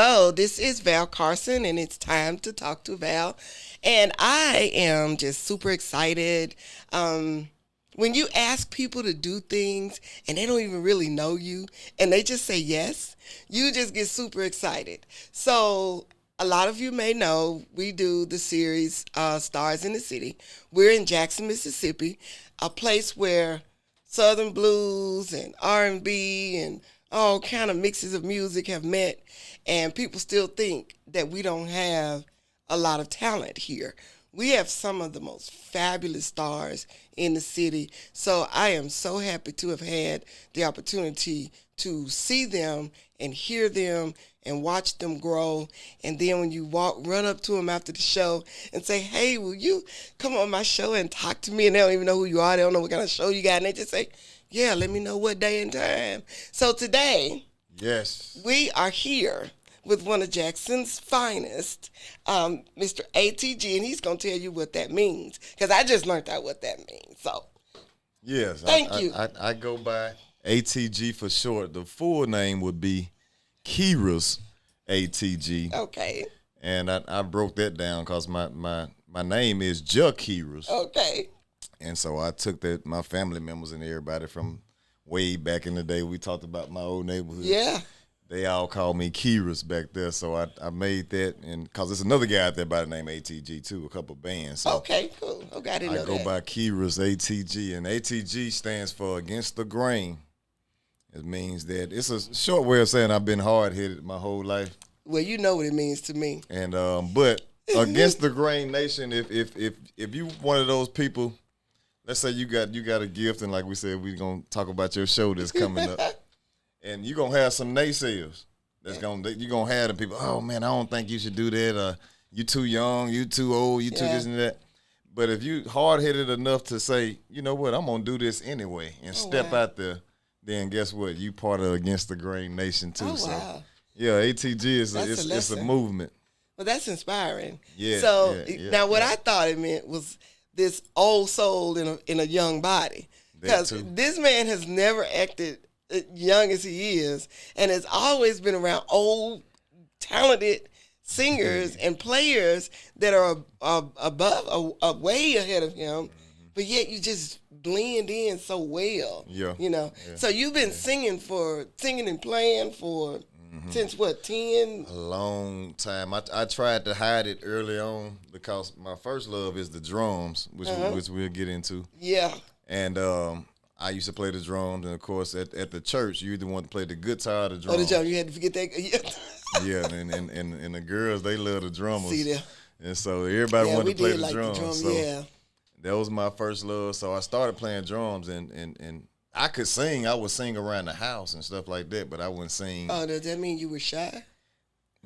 Hello, this is Val Carson, and it's time to talk to Val. And I am just super excited. When you ask people to do things and they don't even really know you, and they just say yes, you just get super excited. So a lot of you may know we do the series Stars in the City. We're in Jackson, Mississippi, a place where Southern blues and R&B and all kind of mixes of music have met, and people still think that we don't have a lot of talent here. We have some of the most fabulous stars in the city, so I am so happy to have had the opportunity to see them and hear them and watch them grow. And then when you run up to them after the show and say, hey, will you come on my show and talk to me? And they don't even know who you are. They don't know what kind of show you got. And they just say, yeah, let me know what day and time. So today, yes, we are here with one of Jackson's finest, Mr. A.T.G., and he's going to tell you what that means, because I just learned out what that means. So, yes, thank you. I go by A.T.G. for short. The full name would be KEYRUS A.T.G. Okay. And I broke that down because my name is KEYRUS. Okay. And so I took that, my family members and everybody from way back in the day, we talked about my old neighborhood. Yeah. They all called me KEYRUS back there, so I made that, and because there's another guy out there by the name A.T.G. too, a couple bands. So okay, cool. Okay, I didn't know that. I go by KEYRUS A.T.G., and A.T.G. stands for Against the Grain. It means that it's a short way of saying I've been hard-headed my whole life. Well, you know what it means to me. And but Against the Grain Nation, if you one of those people, let's say you got a gift, and like we said, we're gonna talk about your show that's coming up. And you're going to have some naysayers. You're going to have the people, oh, man, I don't think you should do that. You too young, you too old, you too this and that. But if you hard-headed enough to say, you know what, I'm going to do this anyway and step out there, then guess what? You part of Against the Grain Nation too. Oh, so, wow. yeah, A.T.G. it's a movement. Well, that's inspiring. Yeah. So now what I thought it meant was this old soul in a young body. Because this man has never acted young as he is, and has always been around old, talented singers and players that are way ahead of him, but yet you just blend in so well. Yeah. You know. Yeah. So you've been singing and playing for since what, 10? A long time. I tried to hide it early on because my first love is the drums, which we'll get into. Yeah. And I used to play the drums, and of course, at the church, you either want to play the guitar or the drums. Oh, the drum, you had to forget that. Yeah, and the girls, they love the drummers. See there. And so everybody wanted to play the drums. The drum, so that was my first love. So I started playing drums, and I could sing. I would sing around the house and stuff like that, but I wouldn't sing. Oh, does that mean you were shy?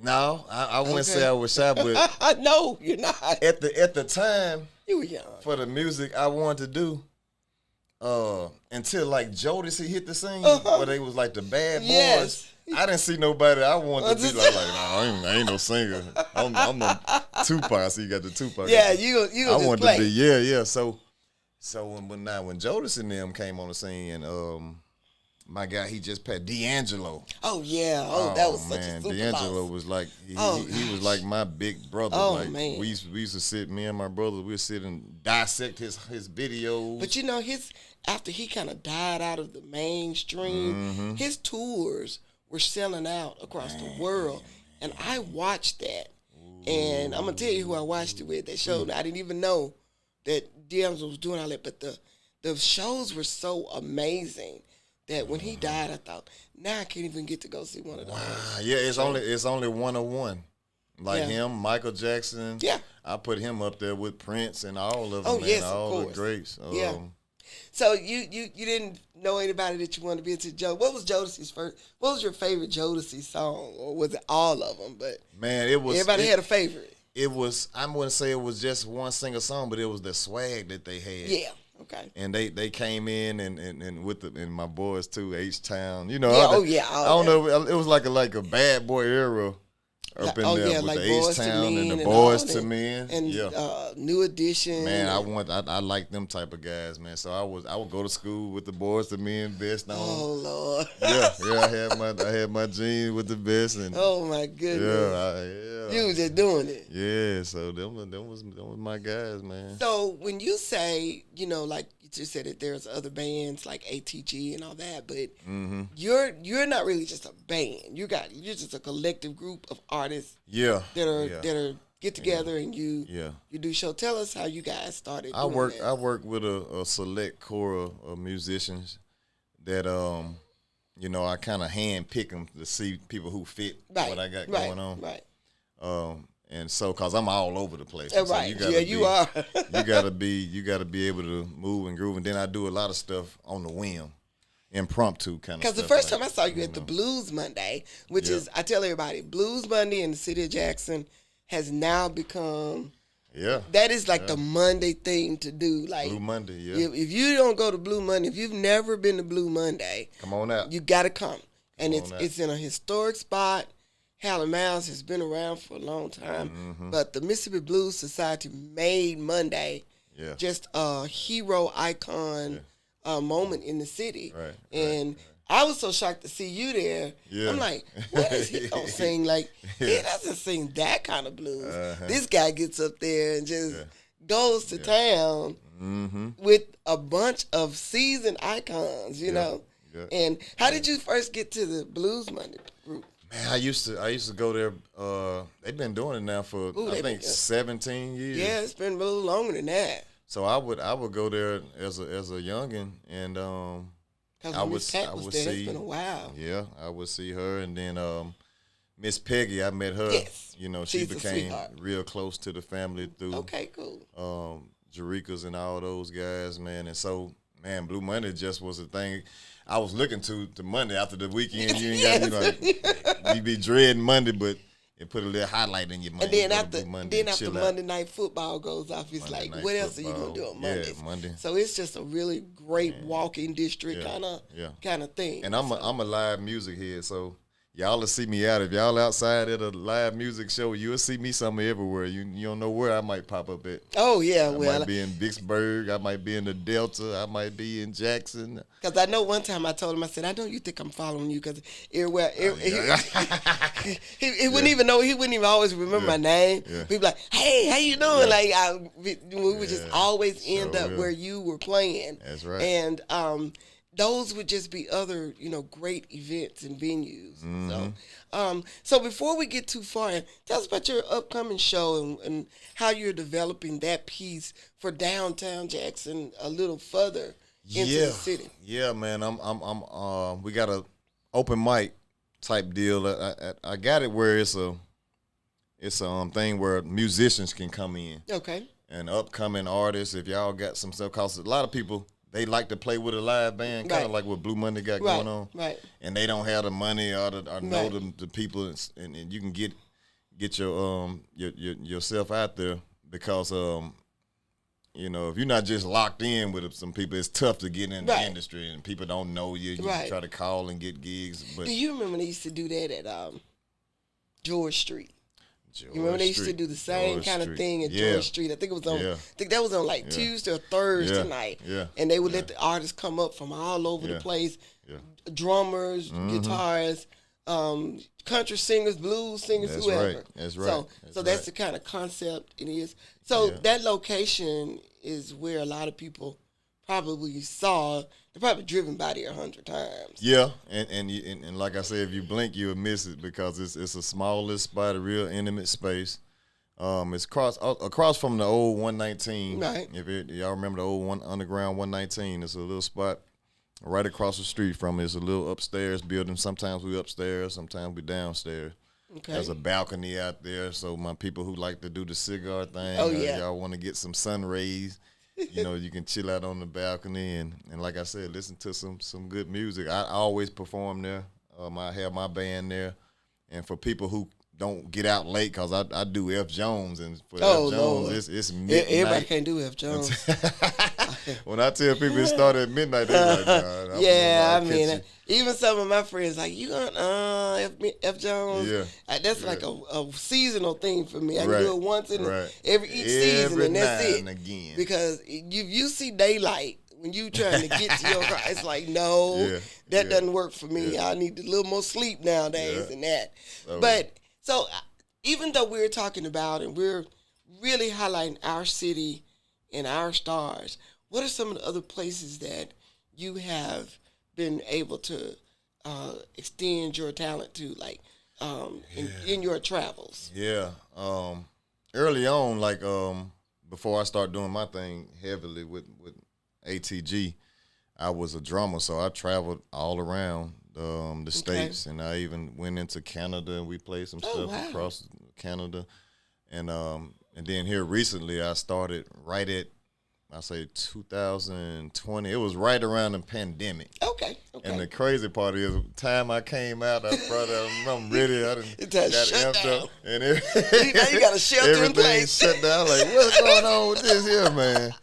No, I wouldn't say I was shy, but no, you're not. At the time, you were young for the music I wanted to do. Until like Jodeci hit the scene, where they was like the bad boys. Yes. I didn't see nobody I wanted to be like, no, I ain't no singer. I'm no Tupac. So you got the Tupac. Yeah, you I just wanted play. to be, yeah. So when Jodeci and them came on the scene, my guy, he just passed, D'Angelo. Oh yeah, that was such a super D'Angelo boss. was like he was like my big brother. Oh like, man, we used to sit, me and my brother, we'd sit and dissect his videos. But you know, after he kind of died out of the mainstream, his tours were selling out across the world, and I watched that. And I'm gonna tell you who I watched it with. That show, I didn't even know that D'Angelo was doing all that, but the shows were so amazing that when he died, I thought, now I can't even get to go see one of those. Wow. Yeah, it's only one of one. Like him, Michael Jackson. Yeah. I put him up there with Prince and all of them. Oh, man, yes, all of course. the greats. Yeah. So you didn't know anybody that you wanted to be into Joe. What was Jodeci's first? What was your favorite Jodeci song, or was it all of them? But man, it was. Everybody had a favorite. It was. I wouldn't say it was just one single song, but it was the swag that they had. Yeah. Okay. And they came in and with and my boys too, H-Town. You know. Yeah. I don't know. It was like a bad boy era up in oh there yeah, with like the Boys to H-Town and Men the and all Boys to that. Men. And Yeah. New Edition. Man, and, I like them type of guys, man. So I would go to school with the Boys to Men vest on. oh Lord. Yeah, I had my jeans with the vest and Oh my goodness. yeah. You was just doing it. Yeah, so them was my guys, man. So when you say, like you just said that there's other bands like A.T.G and all that, but you're not really just a band. You're just a collective group of artists Yeah. that are get together and you do show. Tell us how you guys started. I work with a select core of musicians that I kind of hand pick them to see people who fit what I got going on. Right. And so, cause I'm all over the place. Right. So You are. you gotta be able to move and groove. And then I do a lot of stuff on the whim, impromptu kind of stuff. Because the first time I saw you at the Blues Monday, which is, I tell everybody, Blues Monday in the city of Jackson has now become. Yeah. That is like the Monday thing to do. Like Blue Monday, yeah. If you don't go to Blue Monday, if you've never been to Blue Monday, come on out. You got to come. And it's in a historic spot. Howlin' Mouse has been around for a long time, but the Mississippi Blues Society made Monday just a hero icon moment in the city. Right. I was so shocked to see you there. Yeah. I'm like, what is he gonna sing? Like, he doesn't sing that kind of blues. This guy gets up there and just goes to town with a bunch of seasoned icons, you know. Yeah. And how did you first get to the Blues Monday group? Man, I used to go there. They've been doing it now for I think 17 years. Yeah, it's been a little longer than that. So I would go there as a youngin, and I would see. It's been a while. Yeah, I would see her, and then Miss Peggy. I met her. Yes, she became real close to the family through. Okay, cool. Jerica's and all those guys, man, and so man, Blue Monday just was a thing. I was looking to Monday after the weekend. You ain't got you be dreading Monday, but it put a little highlight in your Monday. And then after Monday night football goes off, it's Monday like, what else are you gonna do on Mondays? Yeah, Monday. So it's just a really great walking district kind of thing. And I'm a live music head, so y'all will see me out. If y'all outside at a live music show, you'll see me somewhere everywhere. You don't know where I might pop up at. Oh, yeah. I might be in Vicksburg. I might be in the Delta. I might be in Jackson. Because I know one time I told him, I said, I know you think I'm following you because he wouldn't even know. He wouldn't even always remember my name. Yeah. He'd be like, hey, how you doing? Like, we would just always end up where you were playing. That's right. And those would just be other, great events and venues. So before we get too far, tell us about your upcoming show and how you're developing that piece for downtown Jackson a little further into the city. Yeah, man. We got a open mic type deal. I got it where it's a thing where musicians can come in. Okay. And upcoming artists, if y'all got some stuff, cause a lot of people, they like to play with a live band, kind of like what Blue Monday got going on. Right. And they don't have the money or know the people, and you can get your yourself out there because if you're not just locked in with some people, it's tough to get in the industry, and people don't know you. You try to call and get gigs. But do you remember they used to do that at George Street? You remember they used to do the same kind of thing at George Street? I think it was on. I think that was on like Tuesday or Thursday night. Yeah. And they would let the artists come up from all over the place. Yeah. Drummers, guitarists, country singers, blues singers, whoever. Right. That's right. So that's the kind of concept it is. So that location is where a lot of people probably saw. They're probably driven by there 100 times. Yeah, and like I said, if you blink, you'll miss it because it's a smallest spot, a real intimate space. It's across from the old 119. Right. If y'all remember the old underground 119, it's a little spot right across the street from it. It's a little upstairs building. Sometimes we upstairs, sometimes we downstairs. Okay. There's a balcony out there, so my people who like to do the cigar thing, y'all want to get some sun rays. You can chill out on the balcony and like I said, listen to some good music. I always perform there. I have my band there, and for people who don't get out late because I do F Jones, and for Oh, F Jones Lord. it's midnight. Everybody can't do F Jones. When I tell people it started at midnight, they're like, nah, Yeah, I'll I mean, catch even some of my friends like, you gonna F Jones? Yeah. That's like a seasonal thing for me. I can Right. do it once in Right. each season, and that's now it. and again. Because you see daylight when you trying to get to your car, it's like, no, Yeah, that yeah, doesn't work for me. yeah. I need a little more sleep nowadays Yeah. and that. So- But so even though we're talking about and we're really highlighting our city and our stars, what are some of the other places that you have been able to extend your talent to, like in your travels? Yeah. Early on, like before I start doing my thing heavily with A.T.G, I was a drummer, so I traveled all around the states, and I even went into Canada and we played some stuff across Canada, and then here recently I started right at, I say 2020. It was right around the pandemic. Okay. And the crazy part is, time I came out, I brought out, I'm ready. I done got shut amped down. up, and Now you got a shelter in everything place. shut down. Like, what's going on with this here, man?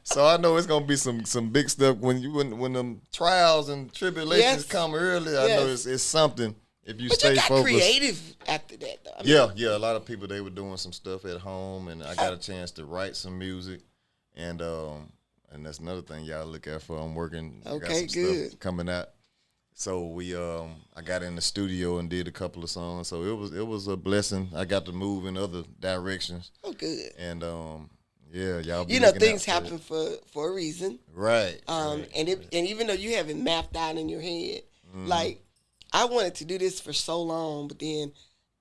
So I know it's gonna be some big stuff when them trials and tribulations come early. I know it's something if you stay you got focused. creative after that, though. I mean, Yeah. A lot of people, they were doing some stuff at home, and I got a chance to write some music, and that's another thing y'all look out for. I'm working. I got some stuff coming out. So we I got in the studio and did a couple of songs. So it was a blessing. I got to move in other directions. Oh, good. And yeah, y'all be things happen for a reason. Right. And even though you have it mapped out in your head, like I wanted to do this for so long, but then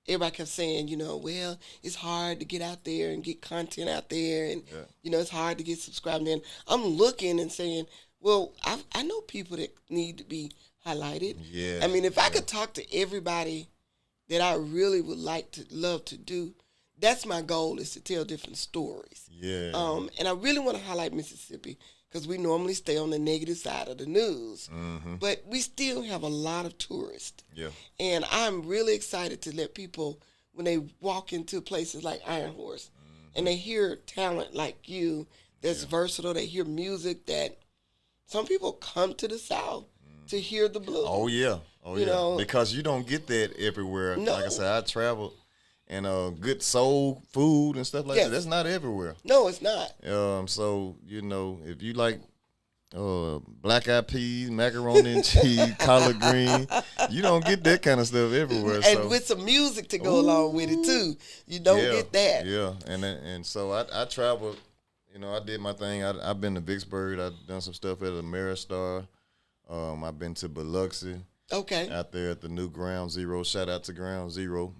everybody kept saying, well, it's hard to get out there and get content out there, and it's hard to get subscribed. And I'm looking and saying, well, I know people that need to be highlighted. Yeah. I mean, if I could talk to everybody that I really would love to do, that's my goal, is to tell different stories. Yeah. And I really want to highlight Mississippi because we normally stay on the negative side of the news. Mm-hmm. But we still have a lot of tourists. Yeah. And I'm really excited to let people, when they walk into places like Iron Horse, and they hear talent like you that's versatile, they hear music that some people come to the South to hear the blues. Oh, yeah. Because you don't get that everywhere. No. Like I said, I traveled, and good soul food and stuff like that, that's not everywhere. No, it's not. So, if you like black eyed peas, macaroni and cheese, collard green, you don't get that kind of stuff everywhere. And with some music to go along with it too, you don't get that. Yeah, and so I traveled. I did my thing. I've been to Vicksburg. I've done some stuff at Ameristar. I've been to Biloxi. Okay. Out there at the new Ground Zero. Shout out to Ground Zero.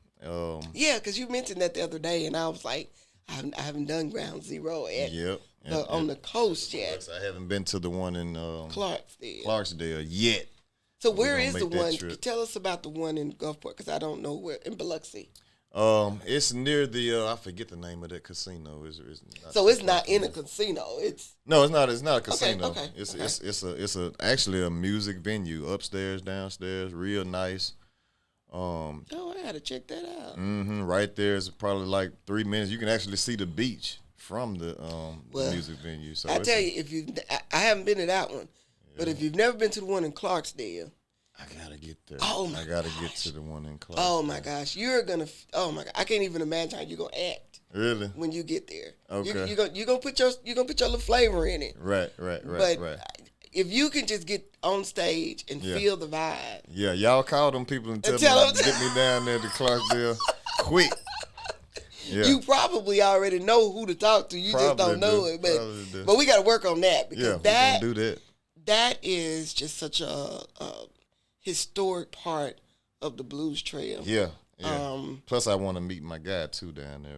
Yeah, because you mentioned that the other day, and I was like, I haven't done Ground Zero on the coast yet. I haven't been to the one in Clarksdale yet. So where is the one? Tell us about the one in Gulfport, because I don't know where. In Biloxi. It's near the I forget the name of that casino. It's not in a casino. It's not a casino. Okay. It's actually a music venue, upstairs, downstairs, real nice. I gotta check that out. Right there is probably like 3 minutes. You can actually see the beach from the music venue. So I tell you, I haven't been to that one, but if you've never been to the one in Clarksdale, I gotta get there. I gotta get to the one in Clarksdale. Oh my gosh, you're gonna! Oh my God, I can't even imagine how you're gonna act. Really? When you get there, okay, you're gonna put your little flavor in it. Right. But if you can just get on stage and feel the vibe. Yeah, y'all call them people and tell them to get me down there to Clarksdale quick. Yeah. You probably already know who to talk to. You just don't know it, but we got to work on that, because that do that. That is just such a historic part of the Blues Trail. Yeah. Plus, I want to meet my guy too down there.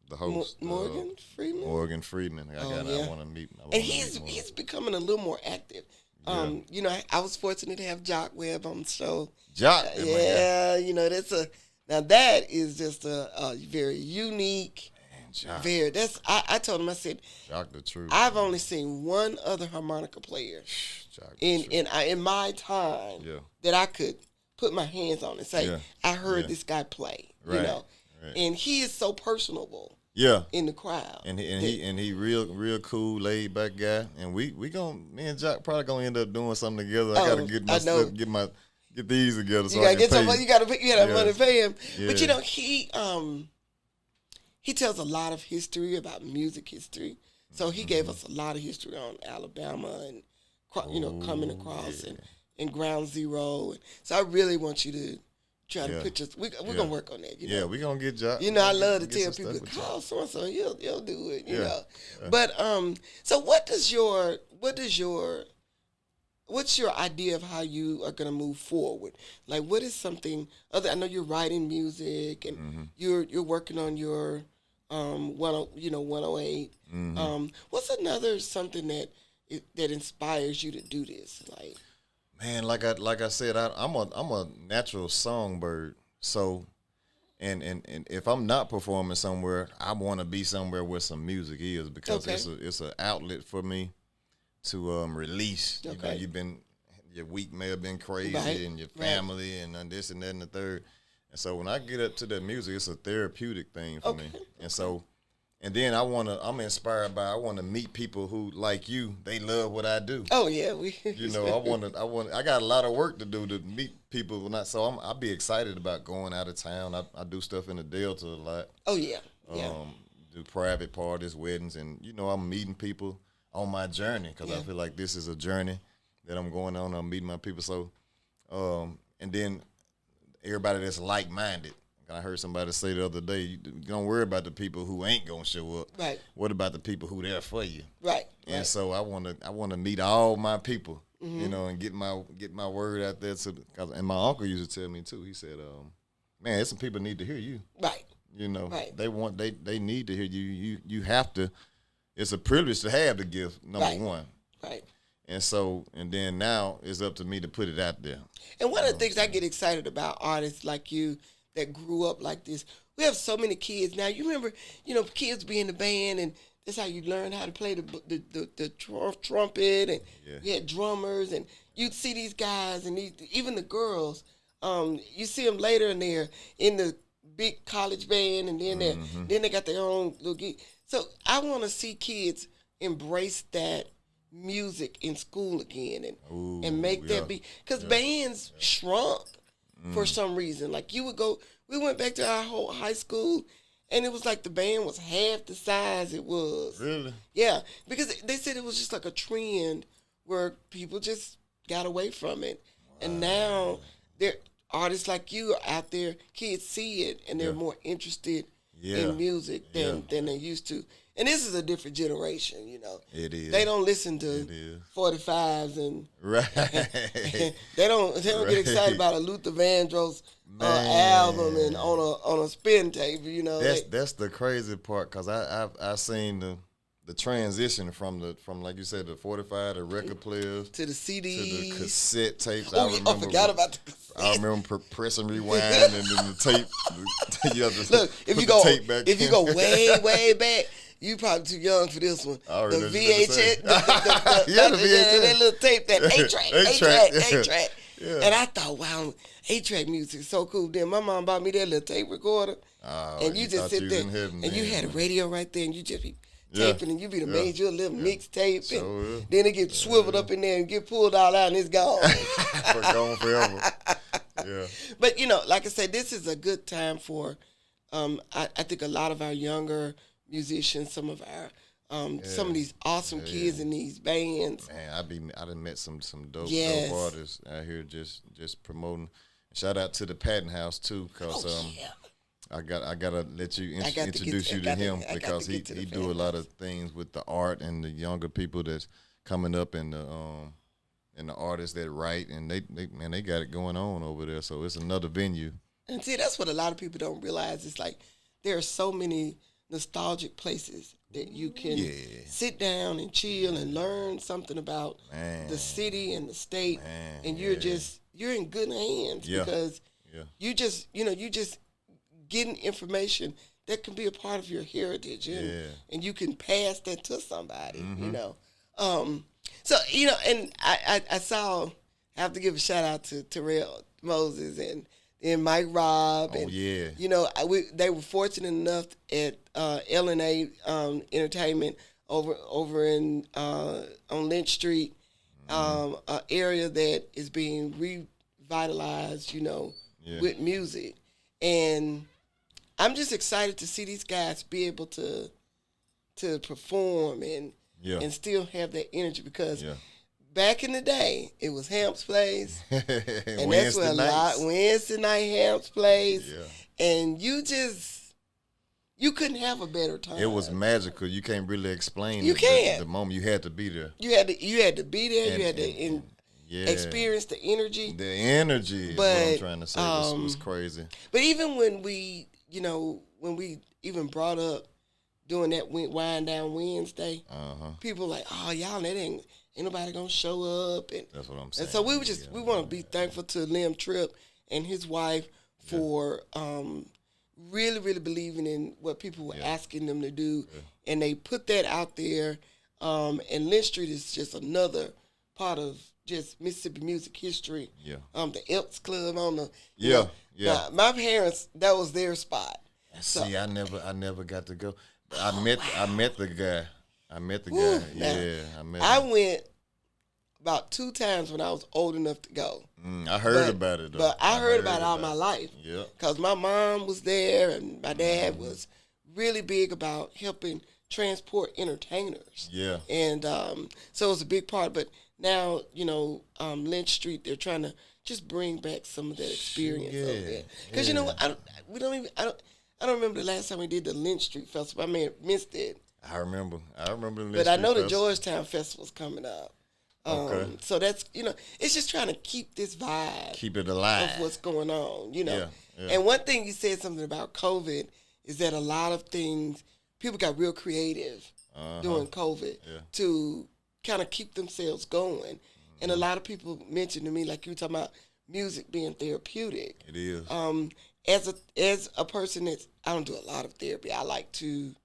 The host, Morgan Freeman. I want to meet. And he's becoming a little more active. I was fortunate to have Jock Webb on the show. Jock, that is just a very unique. Jock. I told him, I said, Jock the truth. I've only seen one other harmonica player in my time that I could put my hands on and say, I heard this guy play, you know. Right. And he is so personable. Yeah. In the crowd. And he real cool, laid back guy. And me and Jock probably gonna end up doing something together. I gotta get my stuff, get these together. So you gotta money to pay him. Yeah. But you know, he tells a lot of history about music history. So he gave us a lot of history on Alabama and coming across and Ground Zero. So I really want you to try to put we're gonna work on that. You know? We're gonna get Jock. You know, I love to tell people, call so and so, he'll do it. You know, but so what's your idea of how you are gonna move forward? Like, what is something other? I know you're writing music and you're working on your 108. What's another something that inspires you to do this? Like, man, like I said, I'm a natural songbird. So, and if I'm not performing somewhere, I want to be somewhere where some music is, because it's an outlet for me to release. Okay. You know, your week may have been crazy, and your family, and this and that and the third. And so when I get up to that music, it's a therapeutic thing for me. And so, and then I'm inspired by, I want to meet people who, like you, they love what I do. Oh yeah, I got a lot of work to do to meet people. I'll be excited about going out of town. I do stuff in the Delta a lot. Oh yeah, do private parties, weddings, and I'm meeting people on my journey, because I feel like this is a journey that I'm going on. I'm meeting my people. So, and then everybody that's like-minded. I heard somebody say the other day, you don't worry about the people who ain't gonna show up. Right. What about the people who there for you? Right. And so I want to meet all my people, and get my word out there. And my uncle used to tell me too. He said, "Man, there's some people need to hear you." Right. Right. They need to hear you. You have to. It's a privilege to have the gift. Number one. Right. And so, and then now it's up to me to put it out there. And one of the things I get excited about artists like you that grew up like this, we have so many kids now. You remember, kids be in the band, and that's how you learn how to play the trumpet, and you had drummers, and you'd see these guys, and even the girls, you see them later, and they're in the big college band, and then they got their own little gig. So I want to see kids embrace that music in school again, and make that be, because bands shrunk for some reason. Like, we went back to our whole high school, and it was like the band was half the size it was. Really? Yeah, because they said it was just like a trend where people just got away from it. Wow. And now there artists like you are out there, kids see it, and they're more interested in music than they used to. And this is a different generation, It is. They don't listen to 45s, and they don't get excited about a Luther Vandross album and on a spin tape, That's the crazy part, because I seen the transition from like you said, the 45, the record players, to the CDs, to the cassette tapes. I forgot about the cassette. I remember pressing rewind and then the tape. Look, if you go way back. You probably too young for this one. The VHS, that little tape, that A-track. Yeah. And I thought, wow, A-track music is so cool. Then my mom bought me that little tape recorder, and you just sit there, and you had a radio right there, and you just be taping, and you be the major little mixtape, and then it gets swiveled up in there and get pulled all out, and it's gone. Gone forever. Yeah. But like I said, this is a good time for. I think a lot of our younger musicians, some of these awesome kids in these bands. Man, I done met some dope artists out here just promoting. Shout out to the Patton House too, because I gotta let you introduce you to him, because he do a lot of things with the art and the younger people that's coming up, and the artists that write, and they got it going on over there. So it's another venue. And see, that's what a lot of people don't realize. It's like there are so many nostalgic places that you can sit down and chill and learn something about the city and the state, and you're in good hands, because you just getting information that can be a part of your heritage, and you can pass that to somebody, So and I saw have to give a shout out to Terrell Moses and Mike Robb. Oh, and, yeah. You know, they were fortunate enough at L&A Entertainment over in on Lynch Street, an area that is being revitalized, you know, with music. And I'm just excited to see these guys be able to perform and still have that energy because back in the day, it was Hamp's Place, and that's where Wednesday night Hamp's Place, and you couldn't have a better time. It was magical. You can't really explain. You can't. The moment. You had to be there. You had to be there. You had to experience the energy. The energy. But, is what I'm trying to say was crazy. But even when we even brought up doing that Wind Down Wednesday, people were like, oh, y'all, that ain't nobody gonna show up. And that's what I'm saying. And so we want to be thankful to Lim Tripp and his wife for really, really believing in what people were asking them to do, and they put that out there. And Lynch Street is just another part of just Mississippi music history. The Elks Club on the my parents, that was their spot. See, so, I never got to go. I met the guy. I met him. I went about 2 times when I was old enough to go. I heard about it, though. But I heard about it all my life. Yeah. Because my mom was there and my dad was really big about helping transport entertainers. Yeah. And so it was a big part. But now, you know, Lynch Street, they're trying to just bring back some of that experience over there. Because, you know, I don't remember the last time we did the Lynch Street Festival. I may have missed it. I remember the Lynch Street But I know the Festival. Georgetown Festival's coming up. So that's, you know, it's just trying to keep this vibe. Keep it alive. Of what's going on, you know. Yeah. And one thing you said something about COVID is that a lot of things, people got real creative during COVID to kind of keep themselves going. And a lot of people mentioned to me, like you were talking about music being therapeutic. It is. As a person I don't do a lot of therapy. I like to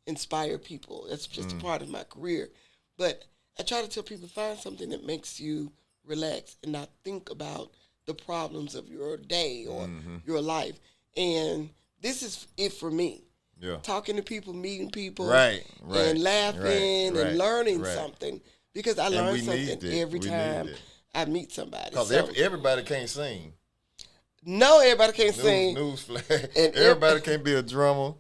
inspire people. That's just a part of my career. But I try to tell people, find something that makes you relax and not think about the problems of your day or your life. And this is it for me. Yeah. Talking to people, meeting people, right, and laughing and learning right. something. Because I learn something every time I meet somebody. Because everybody can't sing. No, everybody can't sing. Newsflash. Everybody can't be a drummer.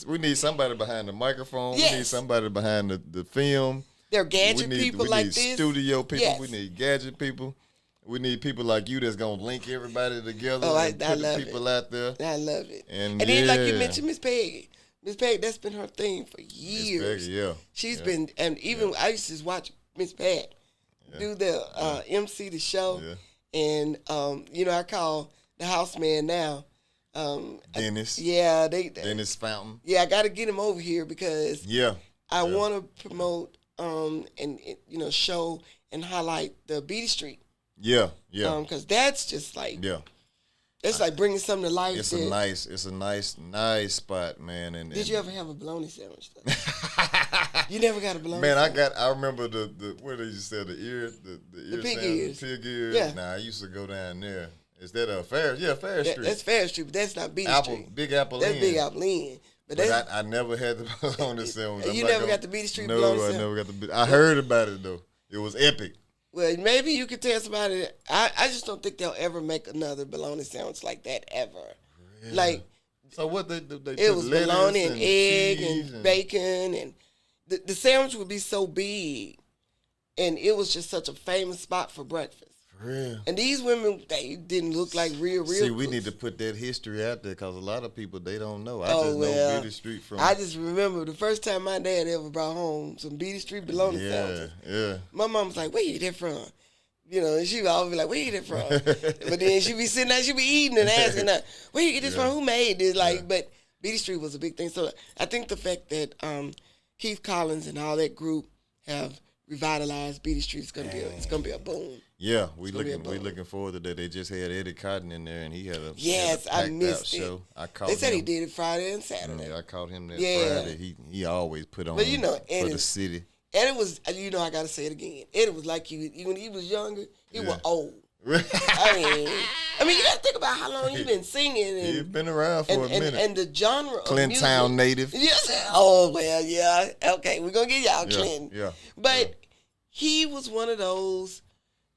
We need somebody behind the microphone. Yes. We need somebody behind the film. They're gadget people like this. We need studio people. Yes. We need gadget people. We need people like you that's going to link everybody together and I put love the people out there. I love it. And then, like you mentioned, Miss Peggy. Miss Peggy, that's been her thing for years. Miss Peggy, She's been, and even I used to just watch Miss Pat do the MC the show. Yeah. And, you know, I call the house man now. Dennis. Dennis Fountain. Yeah, I got to get him over here because I want to promote and you know, show and highlight the Beatty Street. Yeah. Because that's just like it's like bringing something to life. It's a nice spot, man. And did you ever have a bologna sandwich? You never got a bologna. Man, sandwich? I remember the what did you say, the ear pig ears. The pig ears. Yeah. Nah, I used to go down there. Is that a Fair? Yeah, Fair Street. That's Fair Street, but that's not Beatty Street. Big Apple That's Inn. Big Apple Inn. But I never had the bologna sandwich. You never got the Beatty Street bologna sandwich? No, I never got the. I heard about it though. It was epic. Well, maybe you could tell somebody. I just don't think they'll ever make another bologna sandwich like that ever. Really? Like, so what they it was bologna and egg and bacon, and the sandwich would be so big, and it was just such a famous spot for breakfast. Real. And these women, they didn't look like real. See, we cooks. need to put that history out there because a lot of people, they don't know. I just know Beatty Street from. I just remember the first time my dad ever brought home some Beatty Street bologna sandwiches. Yeah. My mom was like, "Where you get that from?" You know, and she would always be like, "Where you get that from?" But then she'd be sitting there, she'd be eating and asking her, "Where you get this from? Who made this?" Like, but Beatty Street was a big thing. So I think the fact that Keith Collins and all that group have revitalized Beatty Street is gonna be a boom. Yeah, we looking forward to that. They just had Eddie Cotton in there, and he had a I missed it. Show. They said he did it Friday and Saturday. I caught him that Friday. He always put on. But you know, for the city. And it was, I got to say it again. It was like when he was younger, he was old. I mean, you got to think about how long you've been singing. And, He's been around for a minute. And the genre of Clinton music. Town native. Yes. Oh, well, yeah. Okay, we're going to get y'all Clinton. Yeah. But he was one of those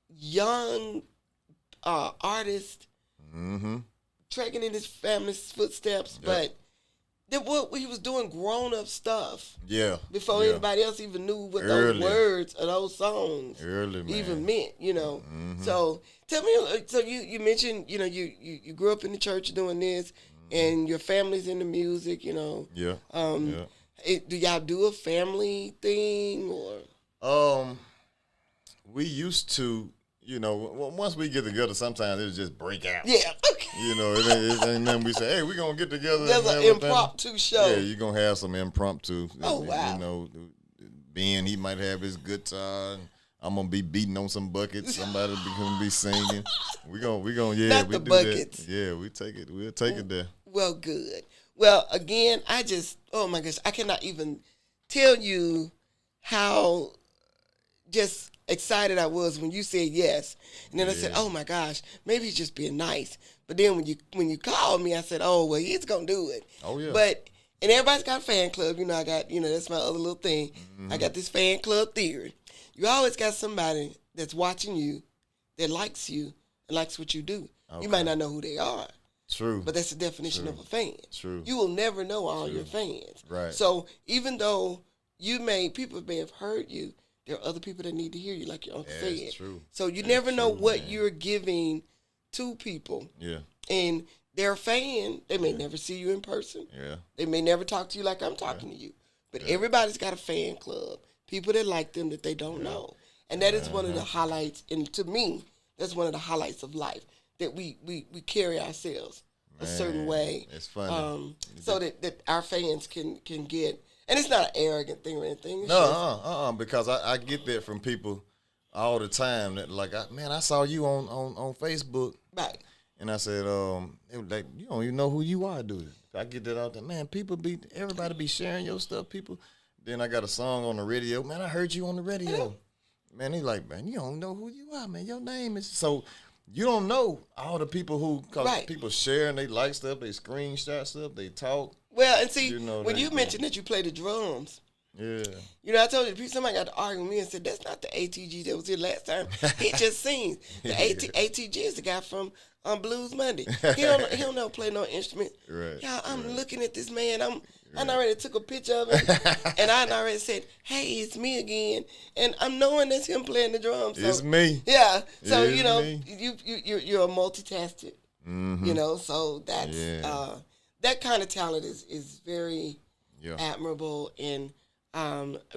young artists tracking in his family's footsteps, but what he was doing grown-up stuff. Yeah. Before anybody else even knew what those words of those songs even meant, So tell me, so you mentioned, you grew up in the church doing this, and your family's into music, Yeah. Do y'all do a family thing or? We used to, once we get together, sometimes it'll just break out. Yeah. Okay. It ain't nothing we say, hey, we're going to get together. There's an impromptu show. Yeah, you're going to have some impromptu. Oh, wow. Ben, he might have his guitar, and I'm going to be beating on some buckets. Somebody going to be singing. We're going, Not we the do buckets. that. Yeah, we'll take it there. Well, good. Well, again, oh my gosh, I cannot even tell you how just excited I was when you said yes. And then I said, oh my gosh, maybe he's just being nice. But then when you called me, I said, oh, well, he's going to do it. Oh, yeah. And everybody's got a fan club. I got, that's my other little thing. I got this fan club theory. You always got somebody that's watching you that likes you and likes what you do. Okay. You might not know who they are. True. But that's the definition of a fan. True. You will never know all your fans. Right. So even though people may have heard you, there are other people that need to hear you, like your uncle said. That's true. So you never know what you're giving to people. Yeah. And they're a fan. They may never see you in person. Yeah. They may never talk to you like I'm talking to you. But everybody's got a fan club. People that like them that they don't know. And that is one of the highlights. And to me, that's one of the highlights of life, that we carry ourselves a certain way. It's funny. So that our fans can get. And it's not an arrogant thing or anything. It's because I get that from people all the time. That I saw you on Facebook. Right. And I said, they were like, you don't even know who you are, do you? I get that out there. Man, everybody be sharing your stuff, people. Then I got a song on the radio. Man, I heard you on the radio. Man, they like, man, you don't know who you are, man. Your name is. So you don't know all the people because people share and they like stuff, they screenshot stuff, they talk. Well, and see, when you mentioned that you play the drums, I told you, somebody got to argue with me and said, that's not the A.T.G that was here last time. He just sings. The A.T.G is the guy from Blues Monday. He don't know play no instrument. Right. Y'all, I'm looking at this man. I already took a picture of him, and I already said, hey, it's me again. And I'm knowing that's him playing the drums. So, it's me. Yeah. So, me. you're a multitastic. So that's that kind of talent is very admirable, and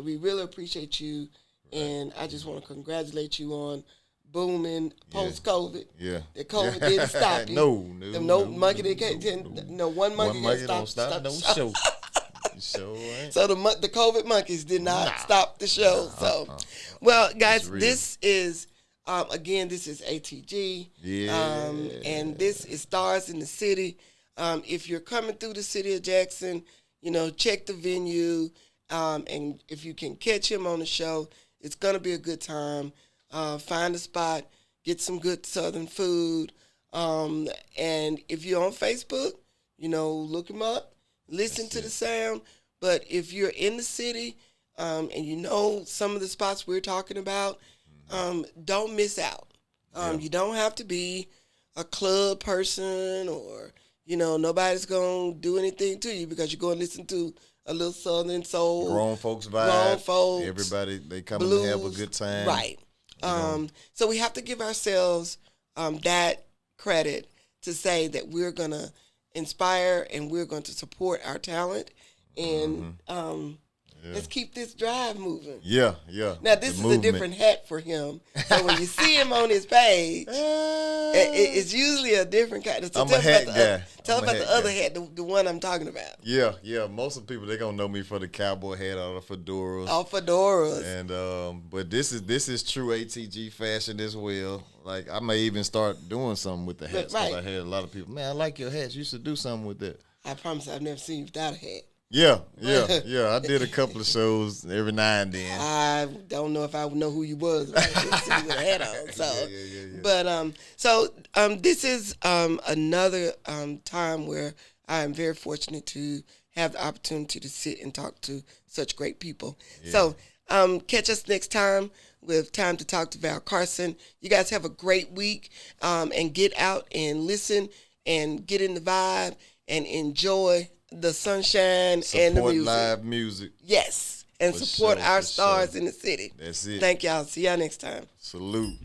we really appreciate you, and I just want to congratulate you on booming post-COVID. Yeah. The COVID didn't stop you. No monkey that can't. No one monkey don't stop no show. So the COVID monkeys did not stop the show. So, well, guys, this is again, this is A.T.G. And this is Stars in the City. If you're coming through the city of Jackson, check the venue, and if you can catch him on the show, it's gonna be a good time. Find a spot, get some good Southern food, and if you're on Facebook, look him up, listen to the sound. But if you're in the city, and some of the spots we're talking about, don't miss out. You don't have to be a club person, or nobody's gonna do anything to you because you're going to listen to a little Southern soul, grown folks vibe. Grown folks, everybody, they come blues, and have a good time. Right. So we have to give ourselves that credit to say that we're going to inspire and we're going to support our talent, and let's keep this drive moving. Yeah. Now, this is a different hat for him. So when you see him on his page, it's usually a different kind. So I'm a hat guy. Tell about the other hat, the one I'm talking about. Yeah. Most of the people, they're going to know me for the cowboy hat or the fedoras. All fedoras. And, but this is true A.T.G fashion as well. Like, I may even start doing something with the hats. Because I had a lot of people, man, I like your hats. You should do something with that. I promise I've never seen you without a hat. Yeah. I did a couple of shows every now and then. I don't know if I would know who you was if I didn't see you with a hat on. So, Yeah. but this is another time where I am very fortunate to have the opportunity to sit and talk to such great people. Yeah. So, catch us next time with Time to Talk to Val Carson. You guys have a great week, and get out and listen and get in the vibe and enjoy the sunshine and the Support music. live music. Yes, and For support sure, our for stars sure. in the city. That's it. Thank y'all. See y'all next time. Salute.